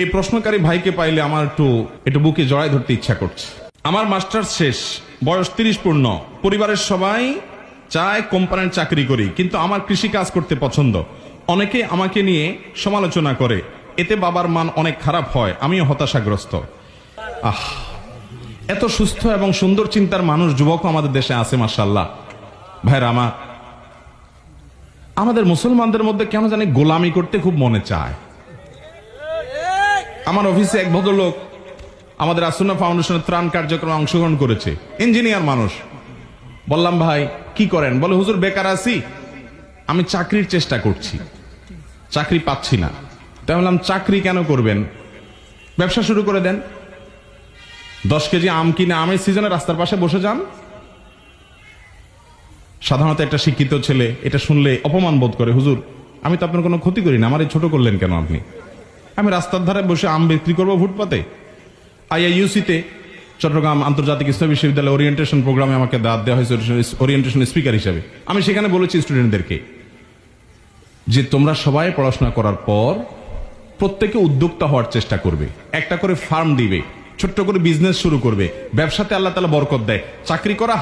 এই প্রশ্নকারী ভাইকে পাইলে আমার একটু বুকে জড়াই ধরতে ইচ্ছা করছে। আমার মাস্টার্স শেষ, বয়স 30 পূর্ণ, পরিবারের সবাই চায় কোম্পানির চাকরি করি, কিন্তু আমার কৃষি কাজ করতে পছন্দ। অনেকে আমাকে নিয়ে সমালোচনা করে, এতে বাবার মান অনেক খারাপ হয়, আমিও হতাশাগ্রস্ত। এত সুস্থ এবং সুন্দর চিন্তার মানুষ, যুবক আমাদের দেশে আছে মাশাআল্লাহ। ভাইরা আমাদের মুসলমানদের মধ্যে কেন জানি গোলামি করতে খুব মনে চায়। আমার অফিসে এক ভদ্রলোক আমাদের আসুন্নাহ ফাউন্ডেশনের ত্রাণ কার্যক্রমে অংশগ্রহণ করেছে, ইঞ্জিনিয়ার মানুষ। বললাম, ভাই কি করেন? বলে, হুজুর বেকার আছি, আমি চাকরির চেষ্টা করছি, চাকরি পাচ্ছি না। তাই বললাম, চাকরি কেন করবেন, ব্যবসা শুরু করে দেন। 10 কেজি আম কিনে আমের সিজনে রাস্তার পাশে বসে যান। সাধারণত একটা শিক্ষিত ছেলে এটা শুনলে অপমান বোধ করে, হুজুর আমি তো আপনার কোনো ক্ষতি করি না, আমার এই ছোট করলেন কেন আপনি? আমি রাস্তার ধারে বসে আম বিক্রি করবো ফুটপাতে? আইআইইউসিতে চট্টগ্রাম আন্তর্জাতিক ইসলামী বিশ্ববিদ্যালয় ওরিয়েন্টেশন প্রোগ্রামে আমাকে দাওয়াত দেওয়া হয়েছে ওরিয়েন্টেশন স্পিকার হিসেবে। আমি সেখানে বলেছি স্টুডেন্টদেরকে যে তোমরা সবাই পড়াশোনা করার পর প্রত্যেকে উদ্যোক্তা হওয়ার চেষ্টা করবে, একটা করে ফার্ম দিবে, ছোট্ট করে বিজনেস শুরু করবে, ব্যবসাতে আল্লাহ তাআলা বরকত দেয়। চাকরি করা